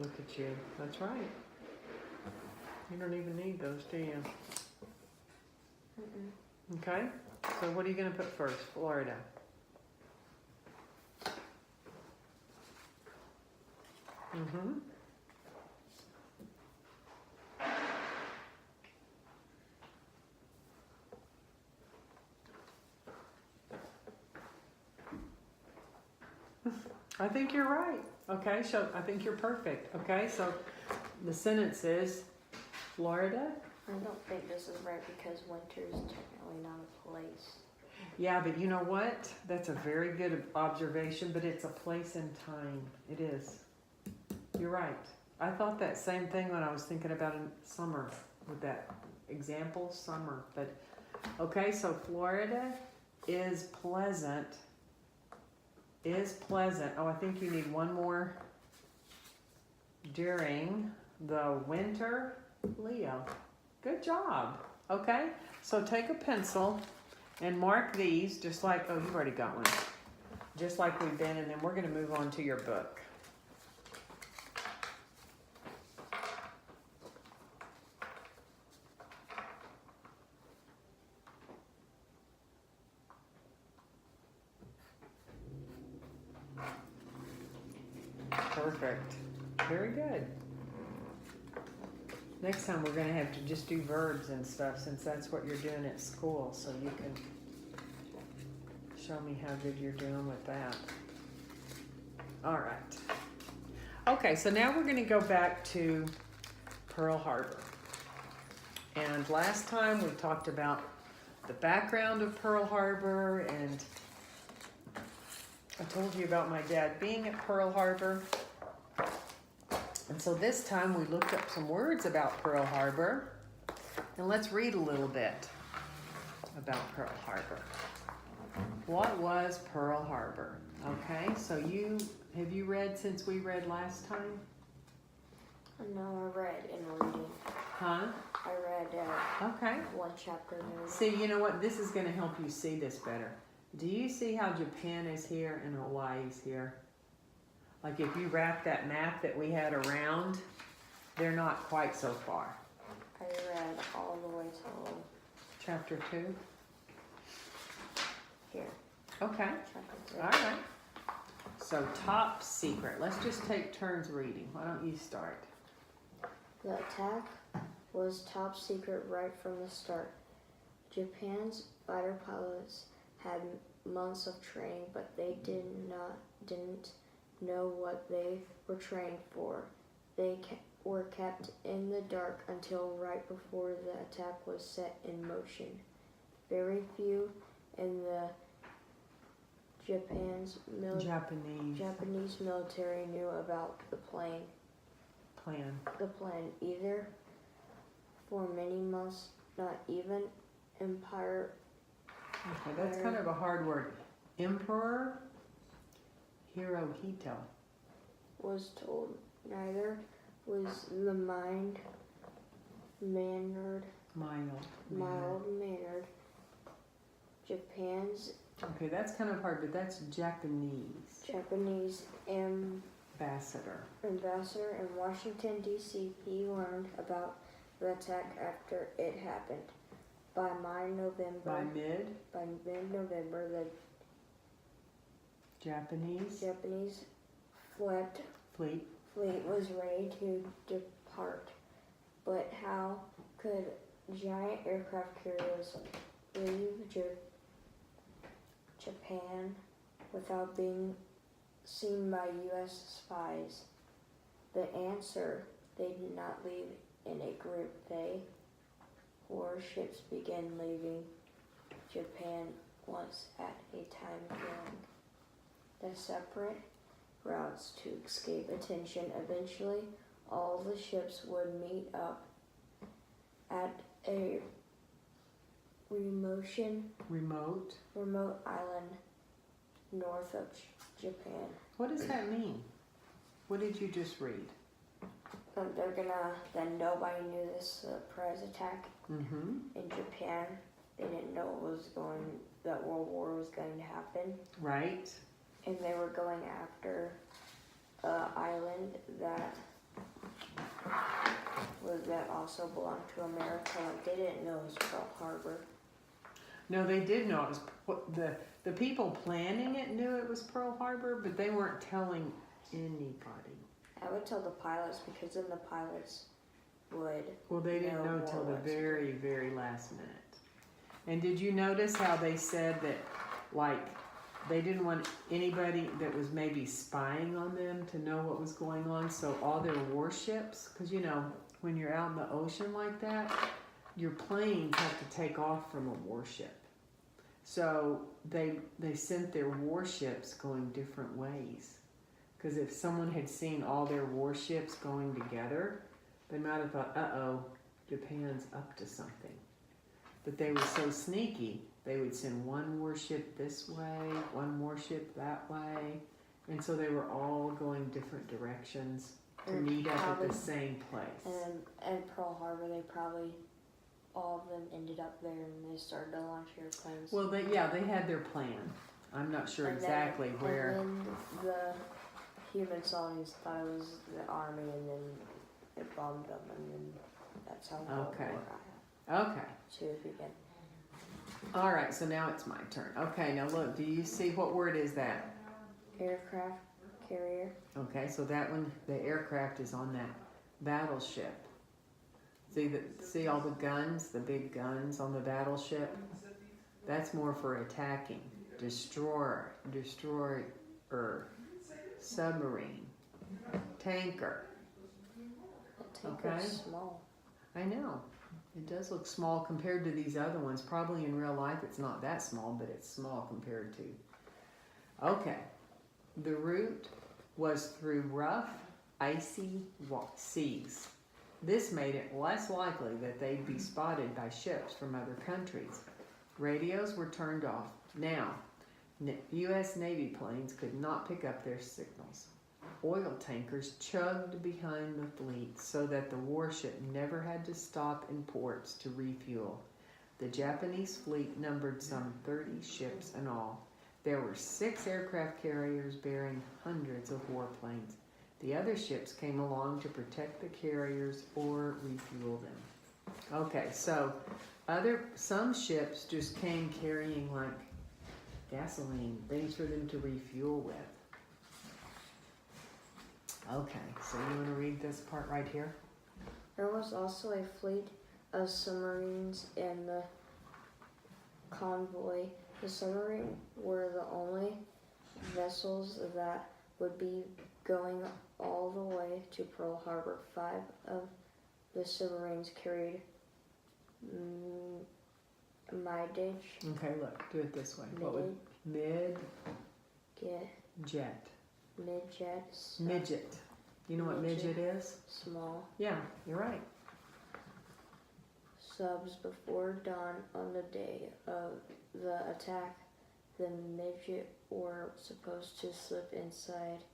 Look at you. That's right. You don't even need those, do you? Mm-mm. Okay. So what are you going to put first? Florida. Mm-hmm. I think you're right. Okay, so I think you're perfect. Okay, so the sentence is Florida. I don't think this is right because winter is technically not a place. Yeah, but you know what? That's a very good observation, but it's a place and time. It is. You're right. I thought that same thing when I was thinking about summer with that example, summer. But okay, so Florida is pleasant. Is pleasant. Oh, I think you need one more. During the winter, Leo. Good job. Okay, so take a pencil and mark these just like, oh, you've already got one. Just like we've been, and then we're going to move on to your book. Perfect. Very good. Next time we're going to have to just do verbs and stuff since that's what you're doing at school, so you can show me how good you're doing with that. All right. Okay, so now we're going to go back to Pearl Harbor. And last time we talked about the background of Pearl Harbor, and I told you about my dad being at Pearl Harbor. And so this time we looked up some words about Pearl Harbor, and let's read a little bit about Pearl Harbor. What was Pearl Harbor? Okay, so have you read since we read last time? No, I read in reading. Huh? I read Okay. one chapter in reading. See, you know what? This is going to help you see this better. Do you see how Japan is here and Hawaii is here? Like if you wrap that map that we had around, they're not quite so far. I read all the way to Chapter 2? here. Okay. Chapter 3. All right. So top secret. Let's just take turns reading. Why don't you start? The attack was top secret right from the start. Japan's fighter pilots had months of training, but they didn't know what they were training for. They were kept in the dark until right before the attack was set in motion. Very few in the Japanese military knew about the plan either. For many months, not even Empire. Okay, that's kind of a hard word. Emperor Hirohito Was told. Neither was the mild-mannered Japan's Okay, that's kind of hard, but that's Japanese ambassador in Washington, D.C. He learned about the attack after it happened. By mid-November, the Japanese fleet was ready to depart. But how could giant aircraft carriers leave Japan without being seen by U.S. spies? The answer: they did not leave in a group. Warships began leaving Japan once at a time, carrying the separate routes to escape attention. Eventually, all the ships would meet up at a remote island north of Japan. What does that mean? What did you just read? Then nobody knew this surprise attack in Japan. They didn't know that World War was going to happen. Right. And they were going after an island that Would that also belong to America? Like they didn't know it was Pearl Harbor. No, they did know it was the people planning it knew it was Pearl Harbor, but they weren't telling anybody. I would tell the pilots because then the pilots would. Well, they didn't know till the very, very last minute. And did you notice how they said that, like, they didn't want anybody that was maybe spying on them to know what was going on? So all their warships, because you know, when you're out in the ocean like that, your planes have to take off from a warship. So they sent their warships going different ways. Because if someone had seen all their warships going together, they might have thought, uh-oh, Japan's up to something. But they were so sneaky, they would send one warship this way, one warship that way. And so they were all going different directions to meet up at the same place. And Pearl Harbor, they probably, all of them ended up there and they started to launch airplanes. Well, they had their plan. I'm not sure exactly where. And then the human colonies thought it was the army, and then it bombed them, and then that's how World War II began. All right, so now it's my turn. Okay, now look, do you see what word is that? Aircraft carrier. Okay, so that one, the aircraft is on that battleship. See all the guns, the big guns on the battleship? That's more for attacking. Destroyer, submarine, tanker. The tanker's small. I know. It does look small compared to these other ones. Probably in real life it's not that small, but it's small compared to. Okay. The route was through rough, icy seas. This made it less likely that they'd be spotted by ships from other countries. Radios were turned off. Now, U.S. Navy planes could not pick up their signals. Oil tankers chugged behind the fleet so that the warship never had to stop in ports to refuel. The Japanese fleet numbered some 30 ships in all. There were 6 aircraft carriers bearing hundreds of warplanes. The other ships came along to protect the carriers or refuel them. Okay, so some ships just came carrying like gasoline, things for them to refuel with. Okay, so you want to read this part right here? There was also a fleet of submarines in the convoy. The submarines were the only vessels that would be going all the way to Pearl Harbor. 5 of the submarines carried midage. Okay, look, do it this way. Midget. Midget. You know what midget is? Small. Yeah, you're right. Subs before dawn on the day of the attack, the midget were supposed to slip inside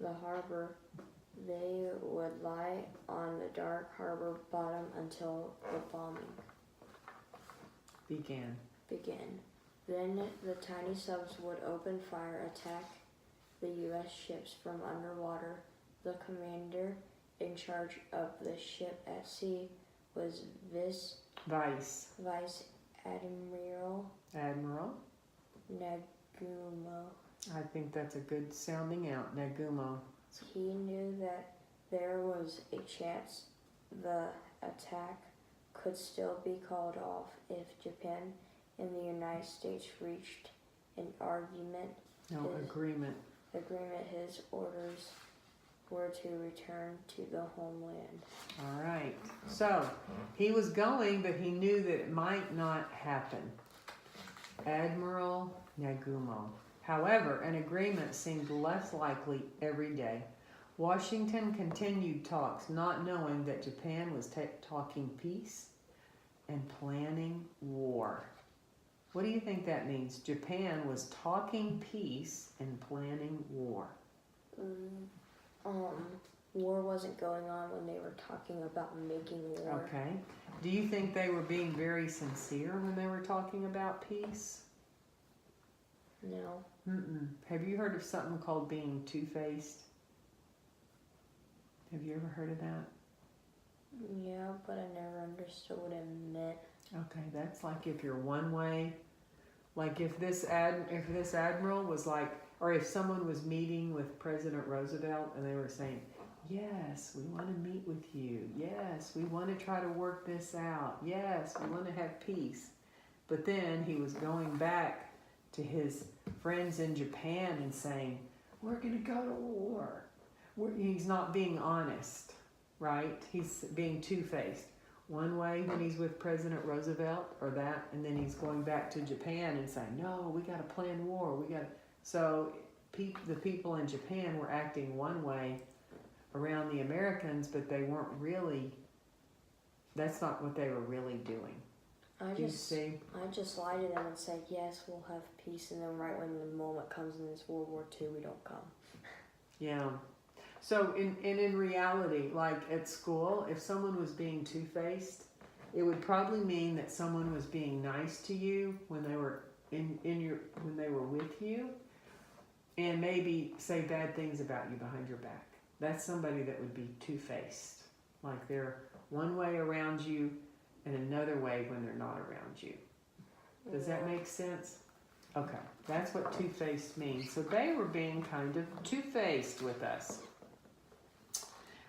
the harbor. They would lie on the dark harbor bottom until the bombing began. Then the tiny subs would open fire, attack the U.S. ships from underwater. The commander in charge of the ship at sea was Vice Admiral Nagumo. I think that's a good sounding out, Nagumo. He knew that there was a chance the attack could still be called off if Japan and the United States reached an agreement. His orders were to return to the homeland. All right. So he was going, but he knew that it might not happen. Admiral Nagumo. However, an agreement seemed less likely every day. Washington continued talks, not knowing that Japan was talking peace and planning war. What do you think that means? Japan was talking peace and planning war. War wasn't going on when they were talking about making war. Okay. Do you think they were being very sincere when they were talking about peace? No. Have you heard of something called being two-faced? Have you ever heard of that? Yeah, but I never understood what it meant. Okay, that's like if you're one way, like if this admiral was like, or if someone was meeting with President Roosevelt and they were saying, yes, we want to meet with you. Yes, we want to try to work this out. Yes, we want to have peace. But then he was going back to his friends in Japan and saying, we're going to go to war. He's not being honest, right? He's being two-faced. One way when he's with President Roosevelt or that, and then he's going back to Japan and saying, no, we got to plan war. So the people in Japan were acting one way around the Americans, but they weren't really, that's not what they were really doing. I just lie to them and say, yes, we'll have peace, and then right when the moment comes in this World War II, we don't come. Yeah. So in reality, like at school, if someone was being two-faced, it would probably mean that someone was being nice to you when they were when they were with you, and maybe say bad things about you behind your back. That's somebody that would be two-faced. Like they're one way around you and another way when they're not around you. Does that make sense? Okay, that's what two-faced means. So they were being kind of two-faced with us.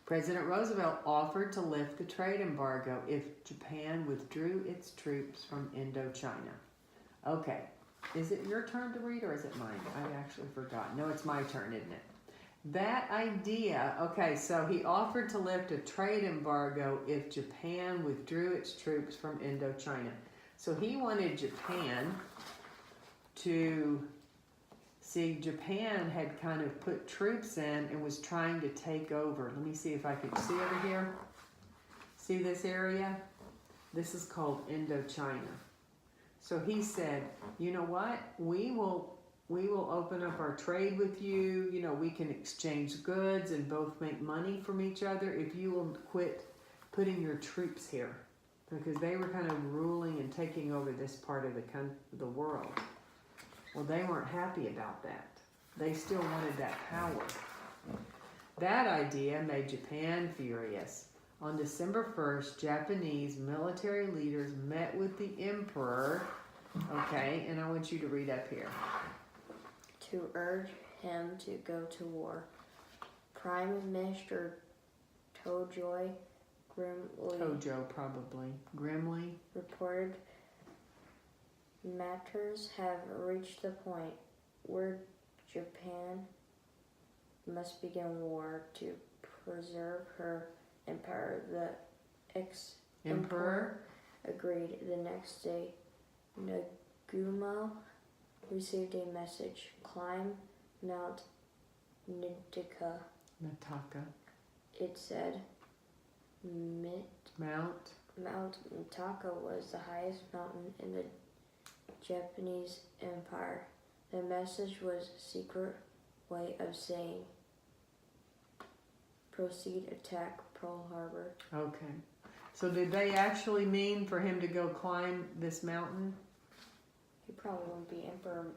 President Roosevelt offered to lift the trade embargo if Japan withdrew its troops from Indochina. Okay, is it your turn to read or is it mine? I actually forgot. No, it's my turn, isn't it? That idea, okay, so he offered to lift a trade embargo if Japan withdrew its troops from Indochina. So he wanted Japan to, see, Japan had kind of put troops in and was trying to take over. Let me see if I can see over here. See this area? This is called Indochina. So he said, you know what? We will open up our trade with you. You know, we can exchange goods and both make money from each other if you will quit putting your troops here. Because they were kind of ruling and taking over this part of the world. Well, they weren't happy about that. They still wanted that power. That idea made Japan furious. On December 1st, Japanese military leaders met with the emperor, okay, and I want you to read up here. To urge him to go to war. Prime Minister Tojo grimly reported, matters have reached the point where Japan must begin war to preserve her empire. The ex-emperor agreed. The next day, Nagumo received a message. Climb Mount Nataka. It said Mount Nataka was the highest mountain in the Japanese Empire. The message was a secret way of saying, proceed, attack Pearl Harbor. Okay. So did they actually mean for him to go climb this mountain? He probably won't be emperor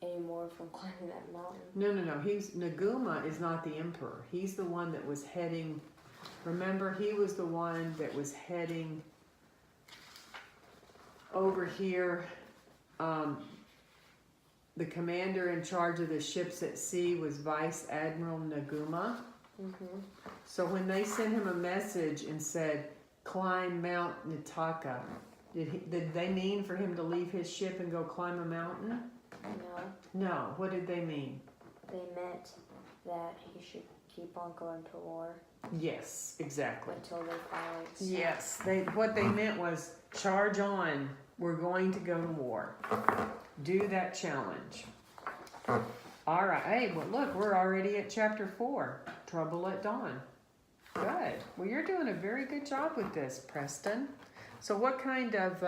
anymore from climbing that mountain. No. Naguma is not the emperor. He's the one that was heading, remember, he was the one that was heading over here. The commander in charge of the ships at sea was Vice Admiral Naguma. Mm-hmm. So when they sent him a message and said, climb Mount Nataka, did they mean for him to leave his ship and go climb a mountain? No. What did they mean? They meant that he should keep on going to war. Yes, exactly. Until they finally stopped. Yes, what they meant was charge on. We're going to go to war. Do that challenge. All right. Hey, well, look, we're already at chapter 4. Trouble at Dawn. Good. Well, you're doing a very good job with this, Preston. So what kind of